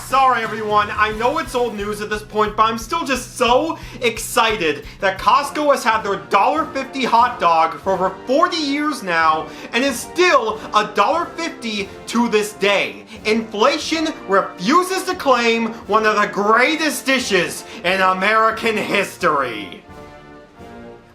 Sorry everyone, I know it's old news at this point, but I'm still just so excited that Costco has had their $1.50 hot dog for over 40 years now, and is still $1.50 to this day. Inflation refuses to claim one of the greatest dishes in American history.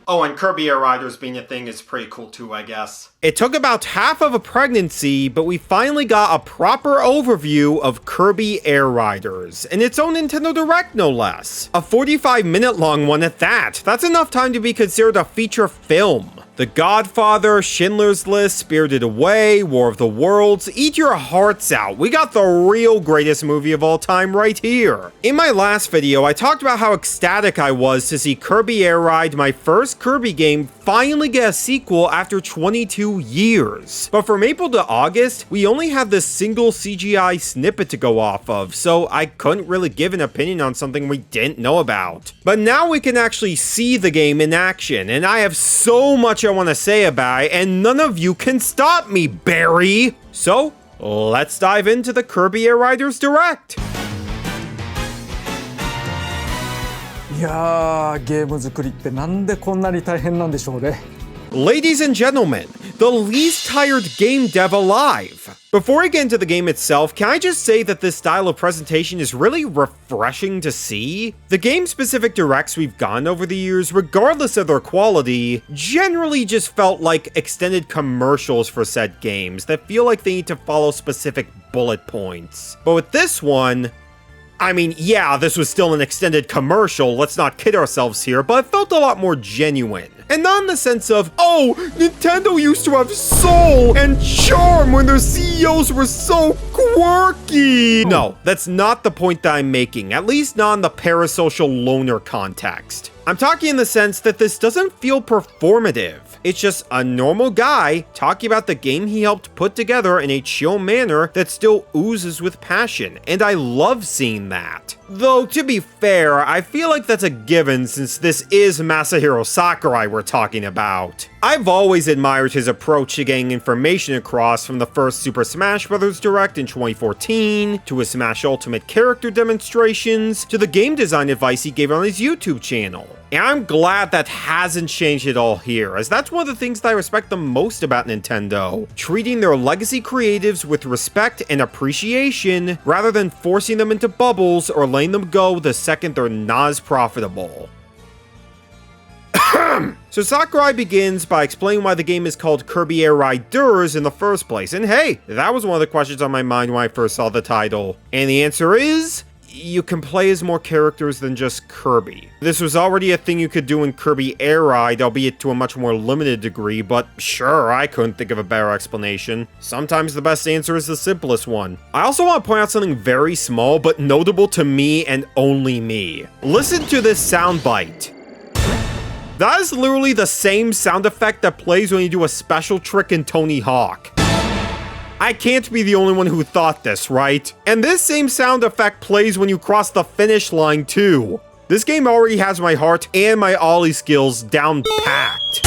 Oh, and Kirby Air Riders being a thing is pretty cool too, I guess. It took about half of a pregnancy, but we finally got a proper overview of Kirby Air Riders, and its own Nintendo Direct no less. A 45-minute long one at that. That's enough time to be considered a feature film. The Godfather, Schindler's List, Spirited Away, War of the Worlds, eat your hearts out. We got the real greatest movie of all time right here. In my last video, I talked about how ecstatic I was to see Kirby Air Ride, my first Kirby game, finally get a sequel after 22 years. But from April to August, we only had this single CGI snippet to go off of, so I couldn't really give an opinion on something we didn't know about. But now we can actually see the game in action, and I have so much I want to say about it, and none of you can stop me, Barry! So, let's dive into the Kirby Air Riders Direct! いやー、ゲーム作りってなんでこんなに大変なんでしょうね。 Ladies and gentlemen, the least tired game dev alive! Before I get into the game itself, can I just say that this style of presentation is really refreshing to see? The game-specific directs we've gotten over the years, regardless of their quality, generally just felt like extended commercials for said games that feel like they need to follow specific bullet points. But with this one, I mean, yeah, this was still an extended commercial, let's not kid ourselves here, but it felt a lot more genuine. And not in the sense of, oh, Nintendo used to have soul and charm when their CEOs were so quirky. No, that's not the point that I'm making, at least not in the parasocial loner context. I'm talking in the sense that this doesn't feel performative. It's just a normal guy talking about the game he helped put together in a chill manner that still oozes with passion, and I love seeing that. Though, to be fair, I feel like that's a given since this is Masahiro Sakurai we're talking about. I've always admired his approach to getting information across, from the first Super Smash Bros. Direct in 2014, to his Smash Ultimate character demonstrations, to the game design advice he gave on his YouTube channel. And I'm glad that hasn't changed at all here, as that's one of the things that I respect the most about Nintendo. Treating their legacy creatives with respect and appreciation, rather than forcing them into bubbles or letting them go the second they're not as profitable. So Sakurai begins by explaining why the game is called Kirby Air Riders in the first place, and hey, that was one of the questions on my mind when I first saw the title. And the answer is, you can play as more characters than just Kirby. This was already a thing you could do in Kirby Air Ride, albeit to a much more limited degree, but sure, I couldn't think of a better explanation. Sometimes the best answer is the simplest one. I also want to point out something very small, but notable to me and only me. Listen to this soundbite. That is literally the same sound effect that plays when you do a special trick in Tony Hawk. I can't be the only one who thought this, right? And this same sound effect plays when you cross the finish line too. This game already has my heart and my ollie skills down packed.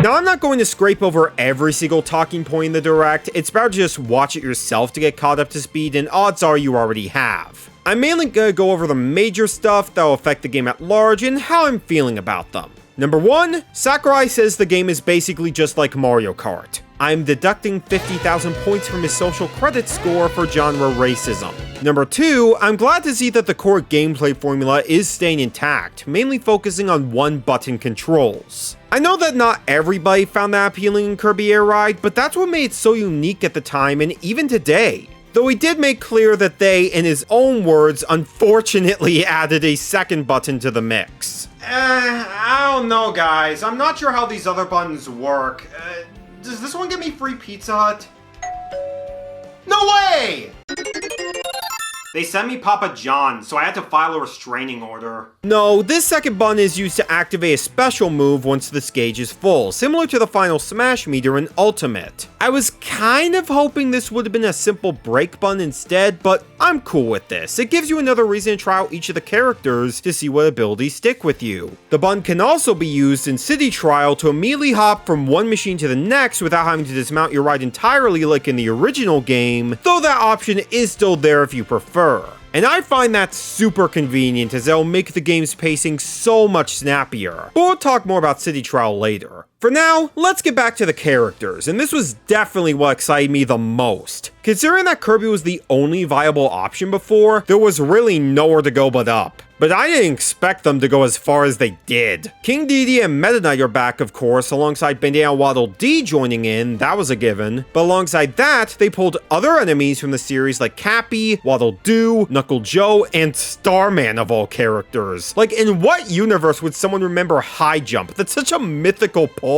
Now, I'm not going to scrape over every single talking point in the Direct. It's better to just watch it yourself to get caught up to speed, and odds are you already have. I'm mainly gonna go over the major stuff that will affect the game at large and how I'm feeling about them. Number 1, Sakurai says the game is basically just like Mario Kart. I'm deducting 50,000 points from his social credit score for genre racism. Number 2, I'm glad to see that the core gameplay formula is staying intact, mainly focusing on one-button controls. I know that not everybody found that appealing in Kirby Air Ride, but that's what made it so unique at the time and even today. Though he did make clear that they, in his own words, unfortunately added a second button to the mix. I don't know, guys. I'm not sure how these other buttons work. Does this one give me free Pizza Hut? No way! They sent me Papa John, so I had to file a restraining order. No, this second button is used to activate a special move once the stage is full, similar to the final smash meter in Ultimate. I was kind of hoping this would have been a simple break button instead, but I'm cool with this. It gives you another reason to try out each of the characters to see what abilities stick with you. The button can also be used in City Trial to immediately hop from one machine to the next without having to dismount your ride entirely like in the original game, though that option is still there if you prefer. And I find that super convenient as it'll make the game's pacing so much snappier. But we'll talk more about City Trial later. For now, let's get back to the characters, and this was definitely what excited me the most. Considering that Kirby was the only viable option before, there was really nowhere to go but up. But I didn't expect them to go as far as they did. King Dedede and Meta Knight are back, of course, alongside Bandana Waddle Dee joining in, that was a given. But alongside that, they pulled other enemies from the series like Cappy, Waddle Doo, Knuckle Joe, and Starman of all characters. Like, in what universe would someone remember High Jump? That's such a mythical pull.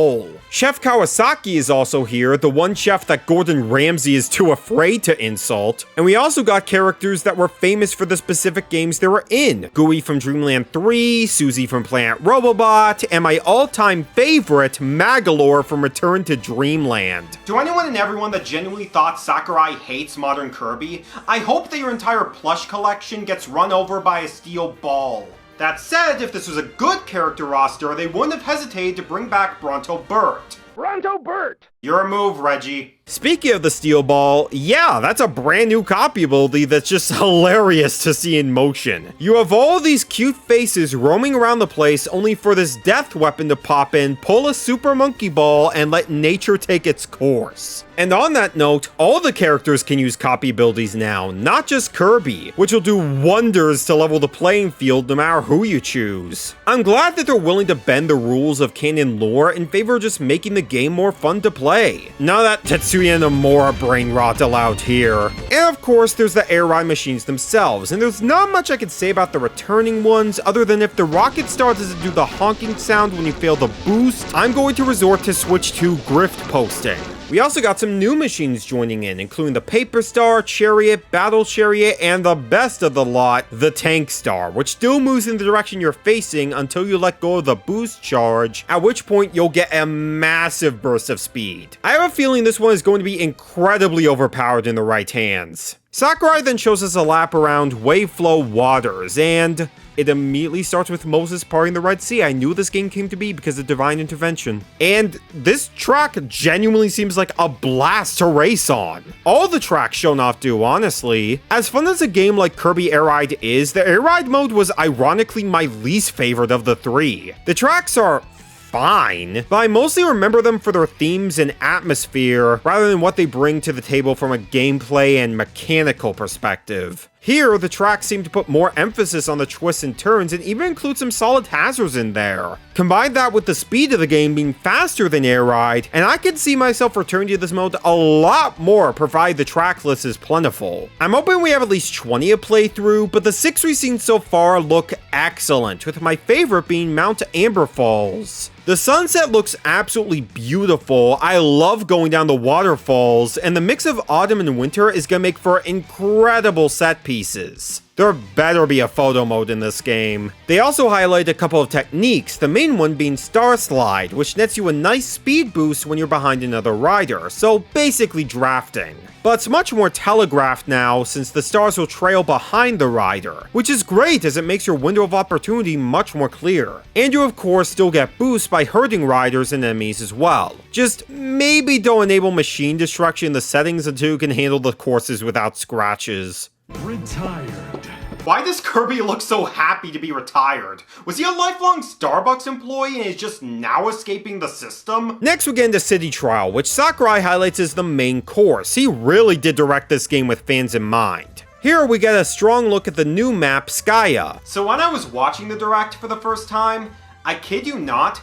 Chef Kawasaki is also here, the one chef that Gordon Ramsay is too afraid to insult. And we also got characters that were famous for the specific games they were in. Gooey from Dreamland 3, Susie from Planet Robobot, and my all-time favorite, Magalore from Return to Dreamland. To anyone and everyone that genuinely thought Sakurai hates modern Kirby, I hope that your entire plush collection gets run over by a steel ball. That said, if this was a good character roster, they wouldn't have hesitated to bring back Bronto Burt. Bronto Burt! Your move, Reggie. Speaking of the steel ball, yeah, that's a brand new copy ability that's just hilarious to see in motion. You have all these cute faces roaming around the place only for this death weapon to pop in, pull a super monkey ball, and let nature take its course. And on that note, all the characters can use copy abilities now, not just Kirby, which will do wonders to level the playing field no matter who you choose. I'm glad that they're willing to bend the rules of canon lore in favor of just making the game more fun to play. None of that Tetsuya Nomura brain rot allowed here. And of course, there's the air ride machines themselves, and there's not much I can say about the returning ones other than if the rocket star doesn't do the honking sound when you fail the boost, I'm going to resort to switch to grift posting. We also got some new machines joining in, including the Paper Star, Chariot, Battle Chariot, and the best of the lot, the Tank Star, which still moves in the direction you're facing until you let go of the boost charge, at which point you'll get a massive burst of speed. I have a feeling this one is going to be incredibly overpowered in the right hands. Sakurai then shows us a lap around Wave Flow Waters, and it immediately starts with Moses parting the Red Sea. I knew this game came to be because of divine intervention. And this track genuinely seems like a blast to race on. All the tracks shown off do, honestly. As fun as a game like Kirby Air Ride is, the Air Ride mode was ironically my least favorite of the three. The tracks are fine, but I mostly remember them for their themes and atmosphere rather than what they bring to the table from a gameplay and mechanical perspective. Here, the tracks seem to put more emphasis on the twists and turns and even include some solid hazards in there. Combine that with the speed of the game being faster than Air Ride, and I can see myself returning to this mode a lot more provided the track list is plentiful. I'm hoping we have at least 20 to play through, but the 6 we've seen so far look excellent, with my favorite being Mount Amber Falls. The sunset looks absolutely beautiful, I love going down the waterfalls, and the mix of autumn and winter is gonna make for incredible set pieces. There better be a photo mode in this game. They also highlight a couple of techniques, the main one being Star Slide, which nets you a nice speed boost when you're behind another rider, so basically drafting. But it's much more telegraphed now since the stars will trail behind the rider, which is great as it makes your window of opportunity much more clear. And you of course still get boosts by hurting riders and enemies as well. Just maybe don't enable machine destruction in the settings until you can handle the courses without scratches. Retired. Why does Kirby look so happy to be retired? Was he a lifelong Starbucks employee and is just now escaping the system? Next we get into City Trial, which Sakurai highlights as the main course. He really did direct this game with fans in mind. Here we get a strong look at the new map, Skya. So when I was watching the direct for the first time, I kid you not,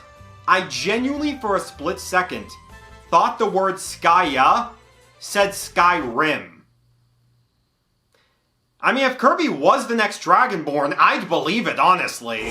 I genuinely for a split second thought the word Skya said Skyrim. I mean, if Kirby was the next Dragonborn, I'd believe it, honestly.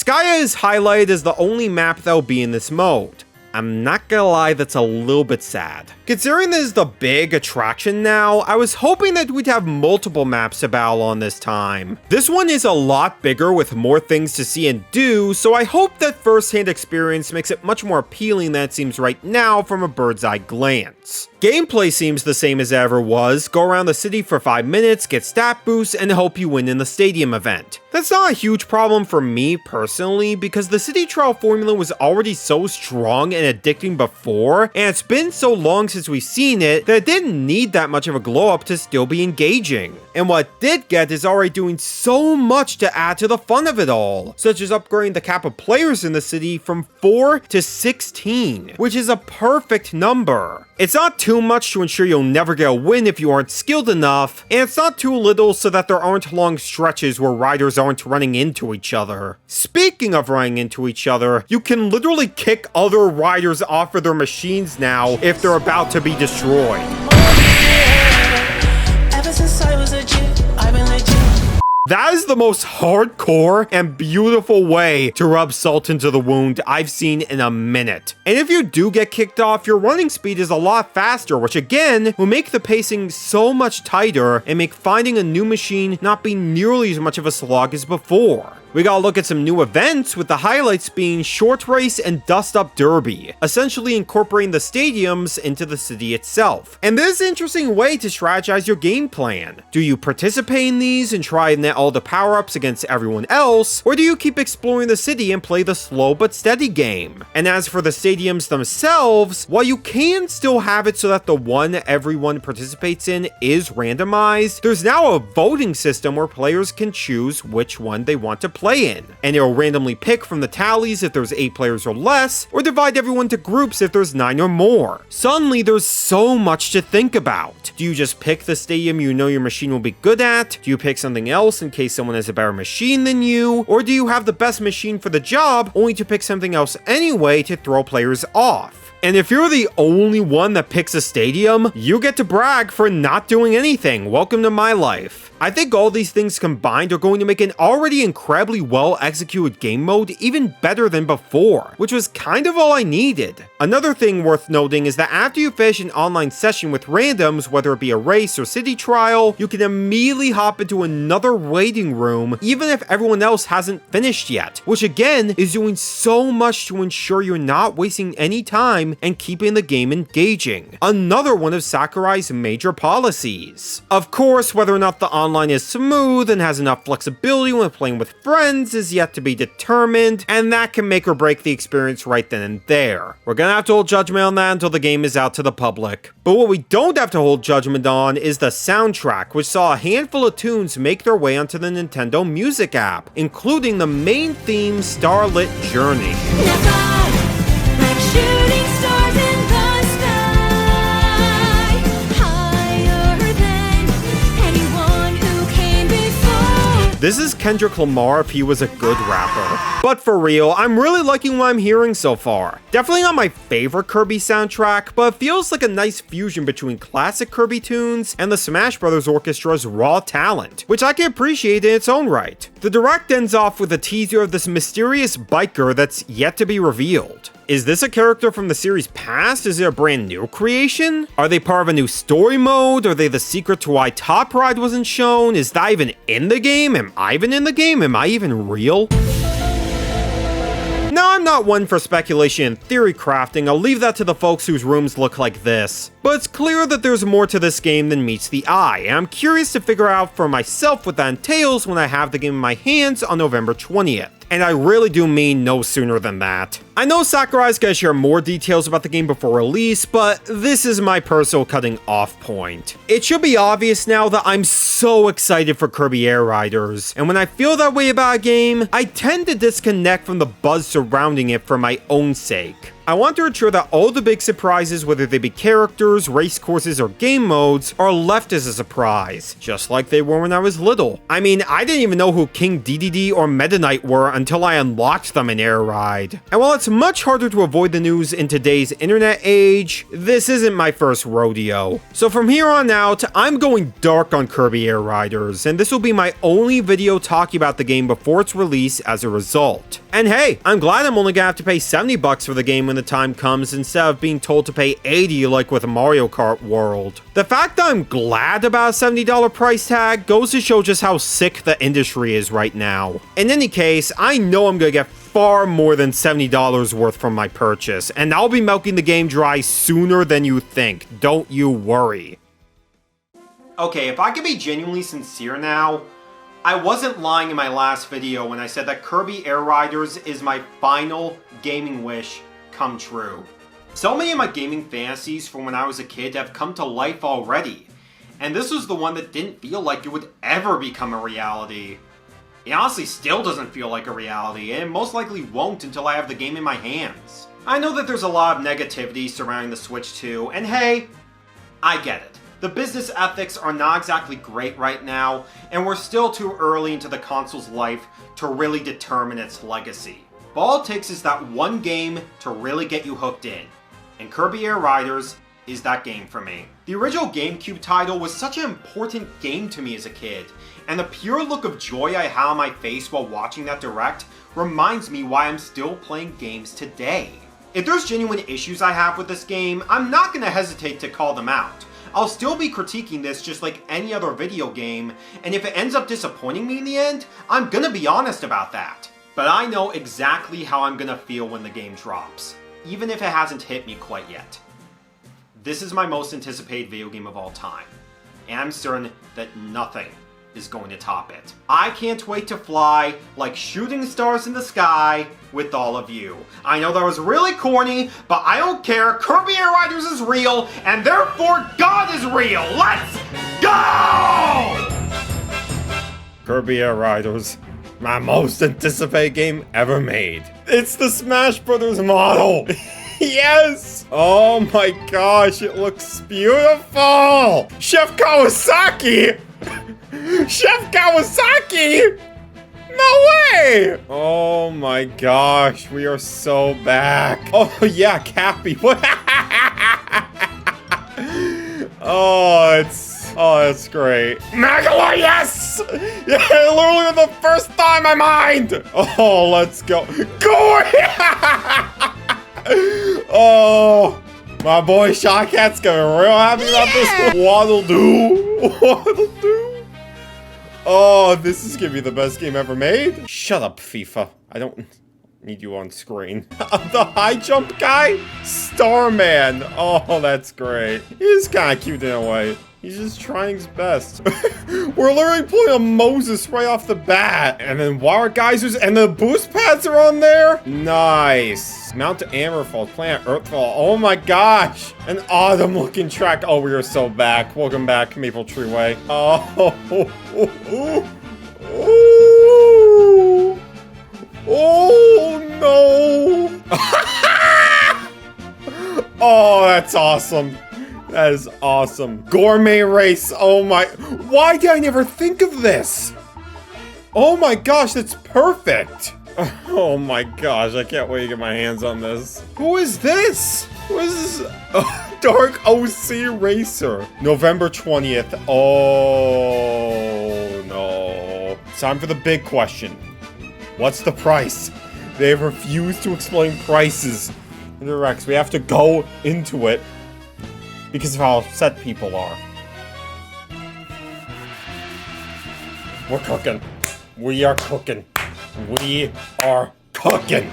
Skya is highlighted as the only map that will be in this mode. I'm not gonna lie, that's a little bit sad. Considering this is the big attraction now, I was hoping that we'd have multiple maps to battle on this time. This one is a lot bigger with more things to see and do, so I hope that first-hand experience makes it much more appealing than it seems right now from a bird's eye glance. Gameplay seems the same as it ever was. Go around the city for 5 minutes, get stat boosts, and hope you win in the stadium event. That's not a huge problem for me personally, because the city trial formula was already so strong and addicting before, and it's been so long since we've seen it that it didn't need that much of a glow up to still be engaging. And what it did get is already doing so much to add to the fun of it all, such as upgrading the cap of players in the city from 4 to 16, which is a perfect number. It's not too much to ensure you'll never get a win if you aren't skilled enough, and it's not too little so that there aren't long stretches where riders aren't running into each other. Speaking of running into each other, you can literally kick other riders off of their machines now if they're about to be destroyed. Ever since I was a Jew, I've been legit. That is the most hardcore and beautiful way to rub salt into the wound I've seen in a minute. And if you do get kicked off, your running speed is a lot faster, which again will make the pacing so much tighter and make finding a new machine not be nearly as much of a slog as before. We gotta look at some new events, with the highlights being Short Race and Dust Up Derby, essentially incorporating the stadiums into the city itself. And this is an interesting way to strategize your game plan. Do you participate in these and try and net all the power-ups against everyone else, or do you keep exploring the city and play the slow but steady game? And as for the stadiums themselves, while you can still have it so that the one everyone participates in is randomized, there's now a voting system where players can choose which one they want to play in, and it'll randomly pick from the tallies if there's 8 players or less, or divide everyone to groups if there's 9 or more. Suddenly, there's so much to think about. Do you just pick the stadium you know your machine will be good at? Do you pick something else in case someone has a better machine than you? Or do you have the best machine for the job, only to pick something else anyway to throw players off? And if you're the only one that picks a stadium, you get to brag for not doing anything. Welcome to my life. I think all these things combined are going to make an already incredibly well executed game mode even better than before, which was kind of all I needed. Another thing worth noting is that after you finish an online session with randoms, whether it be a race or city trial, you can immediately hop into another waiting room even if everyone else hasn't finished yet, which again is doing so much to ensure you're not wasting any time and keeping the game engaging. Another one of Sakurai's major policies. Of course, whether or not the online is smooth and has enough flexibility when playing with friends is yet to be determined, and that can make or break the experience right then and there. We're gonna have to hold judgment on that until the game is out to the public. But what we don't have to hold judgment on is the soundtrack, which saw a handful of tunes make their way onto the Nintendo Music app, including the main theme, Starlit Journey. Like shooting stars in the sky, higher than anyone who came before. This is Kendrick Lamar if he was a good rapper. But for real, I'm really liking what I'm hearing so far. Definitely not my favorite Kirby soundtrack, but it feels like a nice fusion between classic Kirby tunes and the Smash Bros. Orchestra's raw talent, which I can appreciate in its own right. The direct ends off with a teaser of this mysterious biker that's yet to be revealed. Is this a character from the series past? Is it a brand new creation? Are they part of a new story mode? Are they the secret to why Top Ride wasn't shown? Is that even in the game? Am I even in the game? Am I even real? Now, I'm not one for speculation and theory crafting. I'll leave that to the folks whose rooms look like this. But it's clear that there's more to this game than meets the eye, and I'm curious to figure out for myself what that entails when I have the game in my hands on November 20th. And I really do mean no sooner than that. I know Sakurai's gonna share more details about the game before release, but this is my personal cutting off point. It should be obvious now that I'm so excited for Kirby Air Riders, and when I feel that way about a game, I tend to disconnect from the buzz surrounding it for my own sake. I want to ensure that all the big surprises, whether they be characters, race courses, or game modes, are left as a surprise, just like they were when I was little. I mean, I didn't even know who King DDD or Meta Knight were until I unlocked them in Air Ride. And while it's much harder to avoid the news in today's internet age, this isn't my first rodeo. So from here on out, I'm going dark on Kirby Air Riders, and this will be my only video talking about the game before its release as a result. And hey, I'm glad I'm only gonna have to pay $70 for the game when the time comes instead of being told to pay $80 like with Mario Kart World. The fact that I'm glad about a $70 price tag goes to show just how sick the industry is right now. In any case, I know I'm gonna get far more than $70 worth from my purchase, and I'll be milking the game dry sooner than you think, don't you worry. Okay, if I could be genuinely sincere now, I wasn't lying in my last video when I said that Kirby Air Riders is my final gaming wish come true. So many of my gaming fantasies from when I was a kid have come to life already, and this was the one that didn't feel like it would ever become a reality. It honestly still doesn't feel like a reality, and most likely won't until I have the game in my hands. I know that there's a lot of negativity surrounding the Switch 2, and hey, I get it. The business ethics are not exactly great right now, and we're still too early into the console's life to really determine its legacy. But all it takes is that one game to really get you hooked in, and Kirby Air Riders is that game for me. The original GameCube title was such an important game to me as a kid, and the pure look of joy I had on my face while watching that direct reminds me why I'm still playing games today. If there's genuine issues I have with this game, I'm not going to hesitate to call them out. I'll still be critiquing this just like any other video game, and if it ends up disappointing me in the end, I'm gonna be honest about that. But I know exactly how I'm gonna feel when the game drops, even if it hasn't hit me quite yet. This is my most anticipated video game of all time, and I'm certain that nothing is going to top it. I can't wait to fly like shooting stars in the sky with all of you. I know that was really corny, but I don't care. Kirby Air Riders is real, and therefore God is real. Let's go! Kirby Air Riders, my most anticipated game ever made. It's the Smash Brothers model. Yes! Oh my gosh, it looks beautiful! Chef Kawasaki! Chef Kawasaki! No way! Oh my gosh, we are so back. Oh yeah, Cappy. What? Oh, that's great. Magala, yes! Yeah, literally the first time I mined! Oh, let's go. Go! Oh, my boy Shotcat's gonna be real happy about this. Waddle do. Waddle do. Oh, this is gonna be the best game ever made. Shut up, FIFA. I don't need you on screen. The high jump guy? Starman. Oh, that's great. He's kind of cute in a way. He's just trying his best. We're literally pulling a Moses right off the bat. And then water geysers and the boost pads are on there. Nice. Mount Amberfall, Planet Earthfall. Oh my gosh. An autumn looking track. Oh, we are so back. Welcome back, Maple Tree Way. Oh. Oh no. Oh, that's awesome. That is awesome. Gourmet race. Oh my. Why did I never think of this? Oh my gosh, that's perfect. Oh my gosh, I can't wait to get my hands on this. Who is this? Who is this? Dark OC Racer. November 20th. Oh no. It's time for the big question. What's the price? They have refused to explain prices in the Rex. We have to go into it because of how upset people are. We're cooking. We are cooking. We are cooking.